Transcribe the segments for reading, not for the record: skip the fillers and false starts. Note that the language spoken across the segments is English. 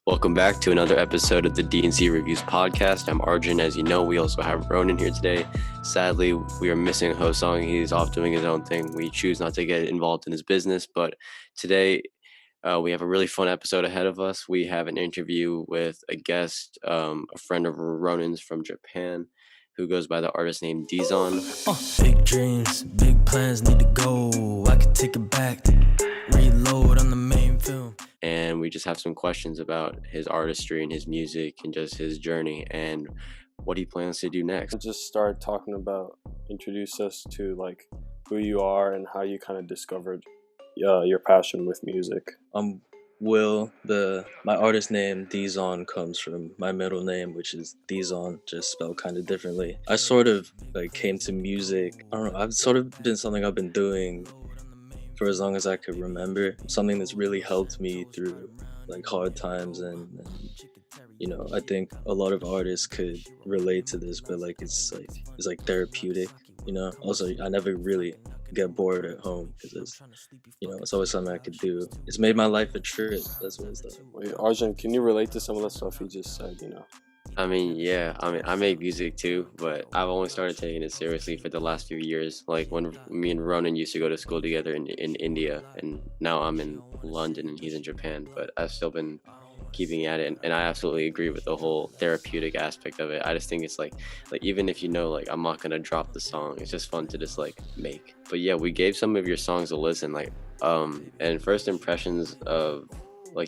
Welcome back to another episode of the DNC Reviews podcast. I'm Arjun. As you know, we also have Ronan here today. Sadly, we are missing a host song. He's off doing his own thing. We choose not to get involved in his business, but today we have a really fun episode ahead of us. We have an interview with a guest, a friend of Ronan's from Japan, who goes by the artist name Deezon. Big dreams, big plans need to go. I can take it back, reload on the main film. And we just have some questions about his artistry and his music and just his journey and what he plans to do next. Just start talking about, introduce us to like who you are and how you kind of discovered your passion with music. I'm Will. My artist name Deezon comes from my middle name, which is Deezon, just spelled kind of differently. I sort of came to music, I don't know, I've sort of been something I've been doing for as long as I could remember. Something that's really helped me through hard times and I think a lot of artists could relate to this, but it's therapeutic, Also, I never really get bored at home because it's always something I could do. It's made my life a trip. That's what it's done. Wait, Arjun, can you relate to some of the stuff he just said, I make music too, but I've only started taking it seriously for the last few years. Like when me and Ronan used to go to school together in India, and now I'm in London and he's in Japan, but I've still been keeping at it, and I absolutely agree with the whole therapeutic aspect of it. I just think it's like even if I'm not gonna drop the song, it's just fun to just make. But yeah, we gave some of your songs a listen, and first impressions of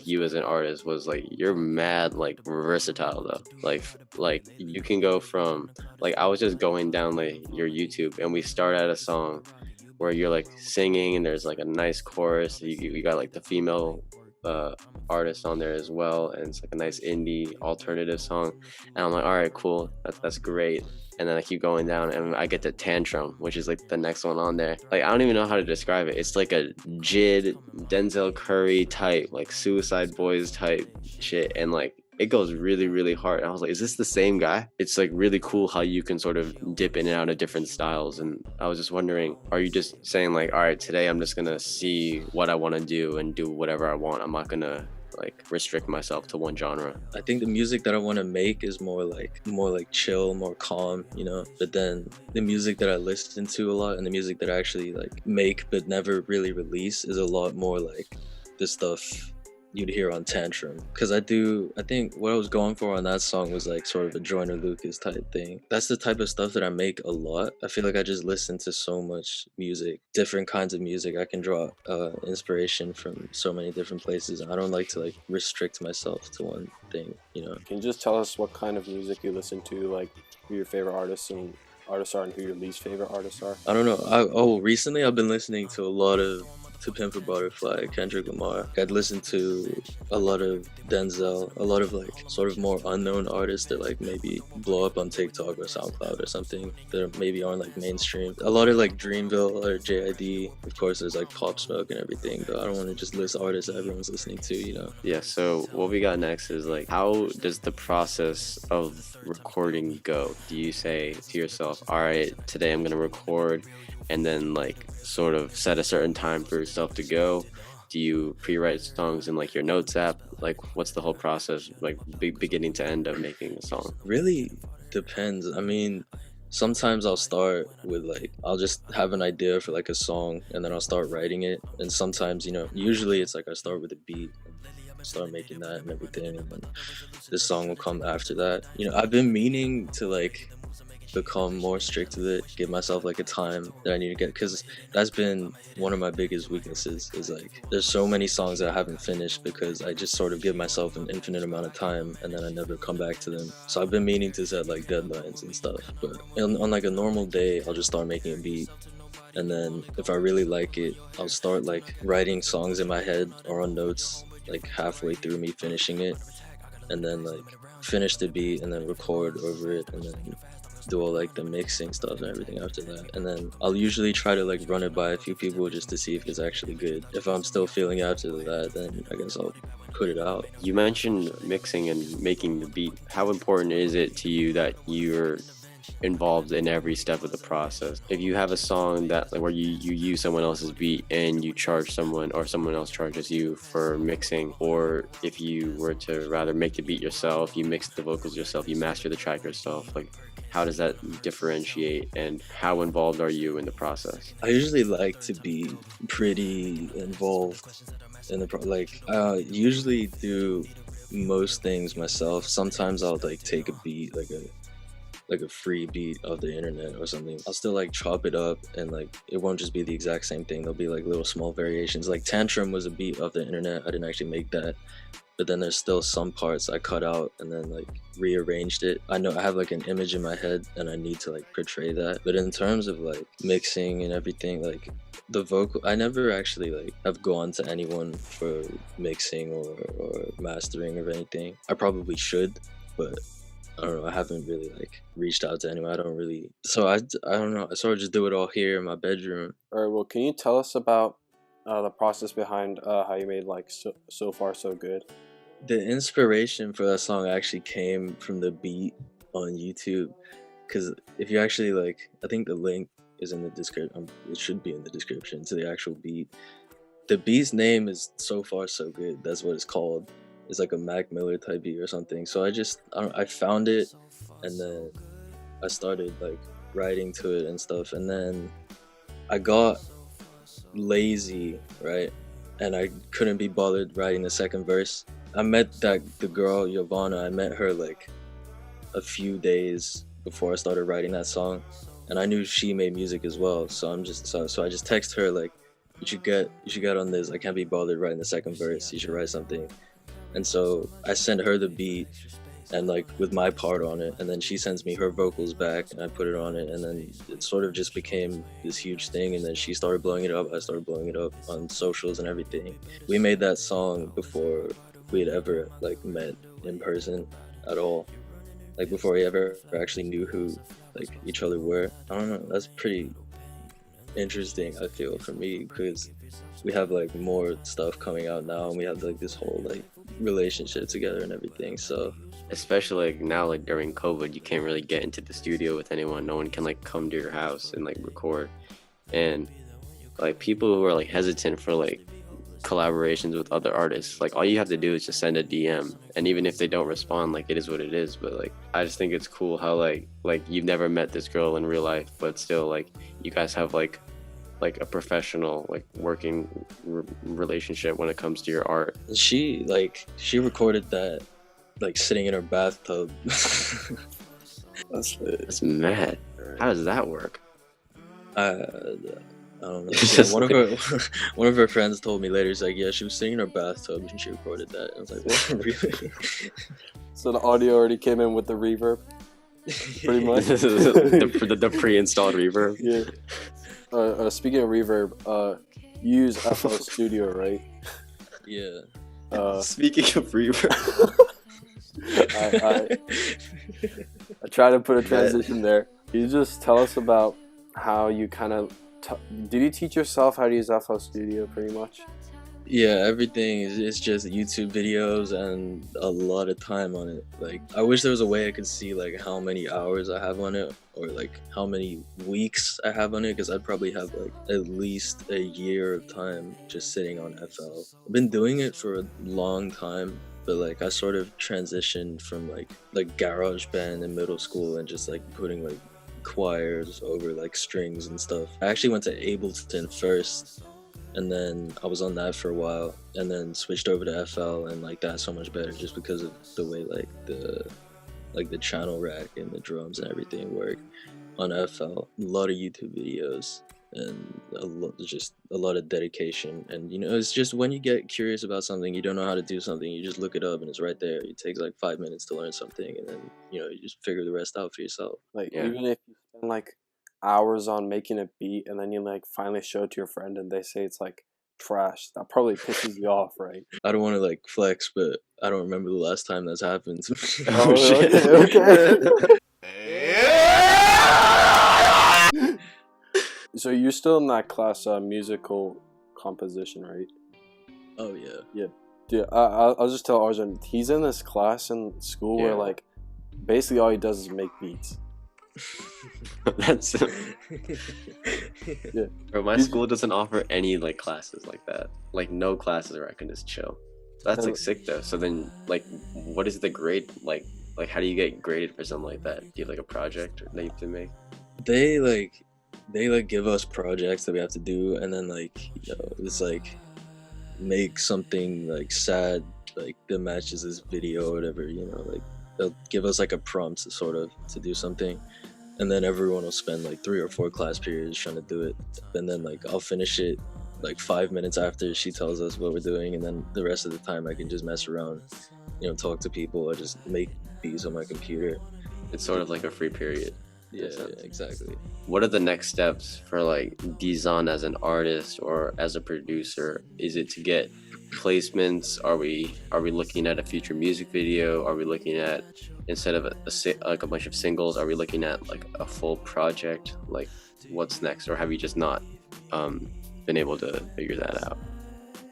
you as an artist was you're mad versatile though. You can go from I was just going down your YouTube, and we start at a song where you're singing and there's a nice chorus. You got the female artist on there as well, and it's a nice indie alternative song, and I'm all right, cool, that's great. And then I keep going down and I get to Tantrum, which is the next one on there. I don't even know how to describe it. It's a Jid, Denzel Curry type, Suicide Boys type shit, and it goes really, really hard. And I was is this the same guy? It's really cool how you can sort of dip in and out of different styles. And I was just wondering, are you just saying all right, today I'm just gonna see what I want to do and do whatever I want? I'm not gonna restrict myself to one genre. I think the music that I want to make is more chill, more calm, But then the music that I listen to a lot and the music that I actually make but never really release is a lot more the stuff you'd hear on Tantrum, because I think what I was going for on that song was sort of a Joyner Lucas type thing. That's the type of stuff that I make a lot. I feel I just listen to so much music, different kinds of music. I can draw inspiration from so many different places. I don't like to restrict myself to one thing, Can you just tell us what kind of music you listen to, who your favorite artists are and who your least favorite artists are? I don't know. Recently I've been listening to a lot of To Pimp a Butterfly, Kendrick Lamar. I'd listen to a lot of Denzel, a lot of sort of more unknown artists that maybe blow up on TikTok or SoundCloud or something that maybe aren't mainstream. A lot of Dreamville or JID. Of course, there's Pop Smoke and everything, but I don't want to just list artists that everyone's listening to, Yeah, so what we got next is how does the process of recording go? Do you say to yourself, all right, today I'm gonna record, and then sort of set a certain time for yourself to go? Do you pre-write songs in your notes app? What's the whole process beginning to end of making a song? Really depends. I mean, sometimes I'll start with I'll just have an idea for a song, and then I'll start writing it. And sometimes usually it's I start with a beat and start making that and everything, and then this song will come after that. I've been meaning to become more strict with it, give myself a time that I need to get, because that's been one of my biggest weaknesses is there's so many songs that I haven't finished because I just sort of give myself an infinite amount of time and then I never come back to them. So I've been meaning to set deadlines and stuff, but on a normal day I'll just start making a beat, and then if I really like it, I'll start writing songs in my head or on notes halfway through me finishing it, and then finish the beat and then record over it, and then do all the mixing stuff and everything after that. And then I'll usually try to run it by a few people just to see if it's actually good. If I'm still feeling after that, then I guess I'll put it out. You mentioned mixing and making the beat. How important is it to you that you're involved in every step of the process. If you have a song that like where you use someone else's beat and you charge someone or someone else charges you for mixing, or if you were to rather make the beat yourself, you mix the vocals yourself, you master the track yourself, like how does that differentiate and how involved are you in the process? I usually like to be pretty involved in the like usually do most things myself. Sometimes I'll like take a beat, like a free beat of the internet or something. I'll still like chop it up, and like it won't just be the exact same thing. There'll be like little small variations. Like Tantrum was a beat of the internet. I didn't actually make that, but then there's still some parts I cut out and then like rearranged it. I know I have like an image in my head and I need to like portray that. But in terms of like mixing and everything, like the vocal, I never actually like have gone to anyone for mixing or mastering or anything. I probably should, but I don't know. I haven't really like reached out to anyone. I don't really. So I don't know. I sort of just do it all here in my bedroom. All right. Well, can you tell us about the process behind how you made like so far so good? The inspiration for that song actually came from the beat on YouTube, because if you actually like, I think the link is in the description. It should be in the description to the actual beat. The beat's name is So Far So Good. That's what it's called. It's like a Mac Miller type beat or something. So I found it, and then I started like writing to it and stuff, and then I got lazy, right? And I couldn't be bothered writing the second verse. I met the girl Yovana. I met her like a few days before I started writing that song, and I knew she made music as well. So I just text her like, you should get on this. I can't be bothered writing the second verse. You should write something. And so I sent her the beat and like with my part on it, and then she sends me her vocals back and I put it on it, and then it sort of just became this huge thing, and then she started blowing it up. I started blowing it up on socials and everything. We made that song before we had ever like met in person at all, like before we ever actually knew who like each other were. I don't know, that's pretty interesting, I feel, for me, because we have like more stuff coming out now, and we have like this whole like relationship together and everything. So Especially like now, like during COVID, you can't really get into the studio with anyone. No one can like come to your house and like record, and like people who are like hesitant for like collaborations with other artists, like all you have to do is just send a DM, and even if they don't respond, like it is what it is. But like I just think it's cool how like you've never met this girl in real life, but still like you guys have like a professional like working relationship when it comes to your art. she recorded that like sitting in her bathtub. That's mad. How does that work? I don't know. Yeah, one of her friends told me later. He's like, yeah, she was sitting in her bathtub and she recorded that. And I was like, what? Really? So the audio already came in with the reverb, pretty much. the pre-installed reverb. Yeah. Speaking of reverb, you use FL Studio, right? Yeah. Speaking of reverb, I try to put a transition there. Can you just tell us about how you kind of did you teach yourself how to use FL Studio pretty much? Yeah, everything is just YouTube videos and a lot of time on it. Like, I wish there was a way I could see like how many hours I have on it, or like how many weeks I have on it, because I'd probably have like at least a year of time just sitting on FL. I've been doing it for a long time, but like I sort of transitioned from like GarageBand in middle school and just like putting like choirs over like strings and stuff. I actually went to Ableton first, and then I was on that for a while, and then switched over to FL, and like that's so much better just because of the way like the channel rack and the drums and everything work on FL. A lot of YouTube videos and a lot of dedication, and you know, it's just when you get curious about something, you don't know how to do something, you just look it up and it's right there. It takes like 5 minutes to learn something, and then you know, you just figure the rest out for yourself. Like, Yeah. even if you spend like hours on making a beat and then you like finally show it to your friend and they say it's like trash, that probably pisses you off, right? I don't want to like flex, but I don't remember the last time that's happened to me. Oh, okay. So you're still in that class, musical composition, right? Oh yeah. Dude, I'll just tell Arjun, he's in this class in school where Yeah. like basically all he does is make beats. That's Yeah. bro, my Did you, school doesn't offer any like classes like that. Like no classes where I can just chill. That's uh, like sick though. So then like what is the grade like? Like how do you get graded for something like that? Do you have like a project that you have to make? They like they like give us projects that we have to do, and then like it's like make something like sad like that matches this video or whatever. Like they'll give us like a prompt sort of to do something, and then everyone will spend like 3 or 4 class periods trying to do it, and then like I'll finish it like 5 minutes after she tells us what we're doing, and then the rest of the time I can just mess around, talk to people or just make beats on my computer. It's sort of like a free period. Yeah, exactly. What are the next steps for like Deezon as an artist or as a producer? Is it to get placements? Are we looking at a future music video? Are we looking at, instead of like a bunch of singles, are we looking at like a full project? Like what's next? Or have you just not been able to figure that out?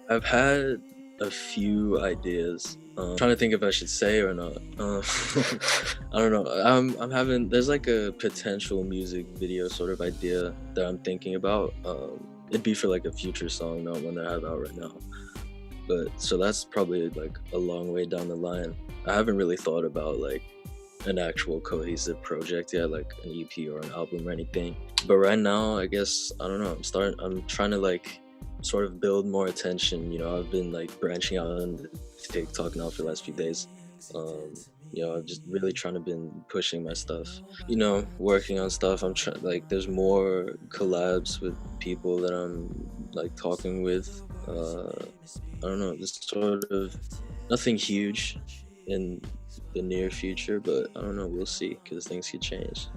I've had a few ideas. Trying to think if I should say or not. I don't know. I'm having, there's like a potential music video sort of idea that I'm thinking about. It'd be for like a future song, not one that I have out right now. But so that's probably like a long way down the line. I haven't really thought about like an actual cohesive project yet, like an EP or an album or anything. But right now, I guess, I don't know. I'm trying to like sort of build more attention. I've been like branching out on TikTok now for the last few days. I've just really trying to been pushing my stuff. Working on stuff. I'm trying, like, there's more collabs with people that I'm like talking with. I don't know, just sort of nothing huge in the near future, but I don't know. We'll see, because things could change.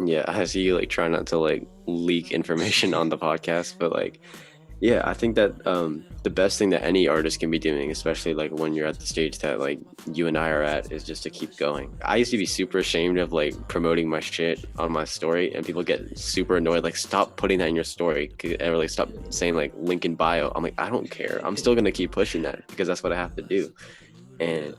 Yeah, I see you like try not to like leak information on the podcast, but like yeah, I think that the best thing that any artist can be doing, especially like when you're at the stage that like you and I are at, is just to keep going. I used to be super ashamed of like promoting my shit on my story, and people get super annoyed, like stop putting that in your story, and like stop saying like link in bio. I'm like, I don't care. I'm still gonna keep pushing that because that's what I have to do. And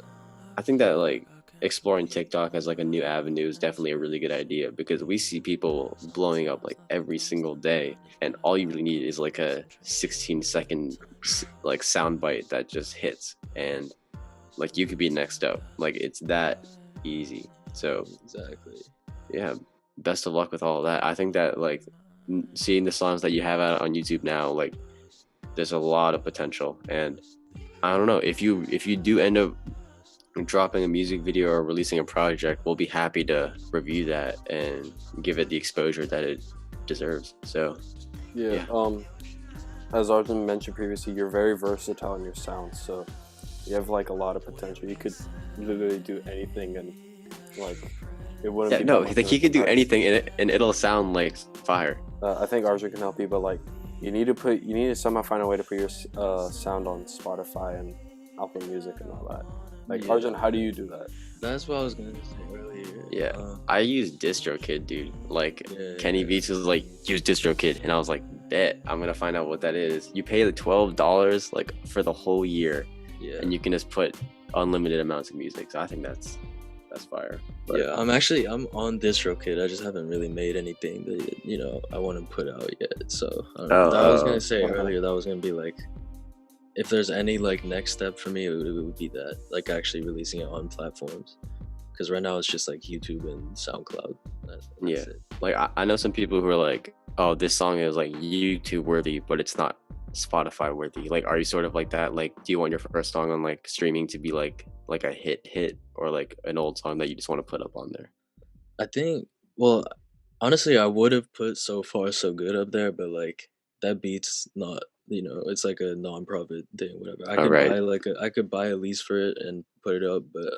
I think that like exploring TikTok as like a new avenue is definitely a really good idea, because we see people blowing up like every single day, and all you really need is like a 16-second like soundbite that just hits, and like you could be next up. Like it's that easy. So Exactly. yeah, best of luck with all of that. I think that like seeing the songs that you have out on YouTube now, like there's a lot of potential, and I don't know, if you do end up dropping a music video or releasing a project, we'll be happy to review that and give it the exposure that it deserves. So yeah. As Arjun mentioned previously, you're very versatile in your sound, so you have like a lot of potential. You could literally do anything, and like it wouldn't. yeah, be no, that much like of he a could do surprise. anything and it'll sound like fire. I think Arjun can help you, but like you need to somehow find a way to put your sound on Spotify and Apple Music and all that. Like Yeah. Arjun, how do you do that? That's what I was gonna say earlier. Yeah, I use DistroKid, dude. Like Yeah, Kenny Beats was like, use DistroKid, and I was like, bet, I'm gonna find out what that is. You pay the $12 like for the whole year, yeah. and you can just put unlimited amounts of music. So I think that's fire. But, Yeah, I'm on DistroKid. I just haven't really made anything that I want to put out yet. So I don't know. I was gonna say earlier that was gonna be like, if there's any like next step for me, it would be that, like actually releasing it on platforms. Because right now it's just like YouTube and SoundCloud. That's Yeah. it. Like I know some people who are like, oh, this song is like YouTube worthy, but it's not Spotify worthy. Like, are you sort of like that? Like, do you want your first song on like streaming to be like a hit, or like an old song that you just want to put up on there? I think, well, honestly, I would have put So Far So Good up there, but like that beat's not, it's like a non-profit thing, whatever. I Oh, could right. buy I could buy a lease for it and put it up, but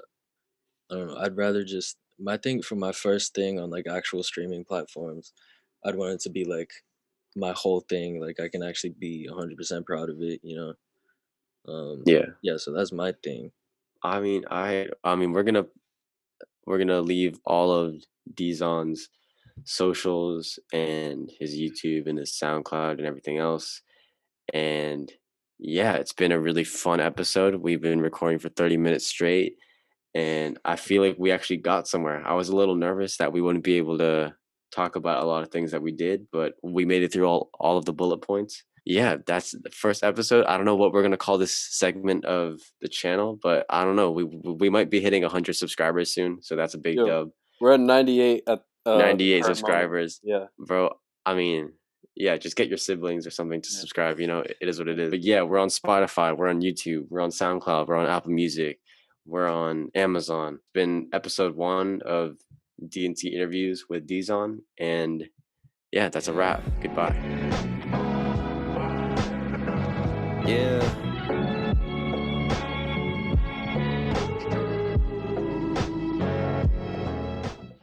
I don't know. I'd rather just, I think for my first thing on like actual streaming platforms, I'd want it to be like my whole thing. Like I can actually be 100% proud of it. Yeah. Yeah, so that's my thing. I mean, we're gonna leave all of Deezon's socials and his YouTube and his SoundCloud and everything else. And yeah, it's been a really fun episode. We've been recording for 30 minutes straight, and I feel like we actually got somewhere. I was a little nervous that we wouldn't be able to talk about a lot of things that we did, but we made it through all of the bullet points. Yeah, that's the first episode. I don't know what we're gonna call this segment of the channel, but I don't know. We might be hitting 100 subscribers soon, so that's a big Yo, dub. we're at 98 at the 98 current moment. subscribers, Yeah. bro. I mean, yeah, just get your siblings or something to subscribe. You know, it is what it is. But yeah, we're on Spotify, we're on YouTube, we're on SoundCloud, we're on Apple Music, we're on Amazon. It's been episode 1 of DNC Interviews with Deezon, and yeah, that's a wrap. Goodbye. Yeah.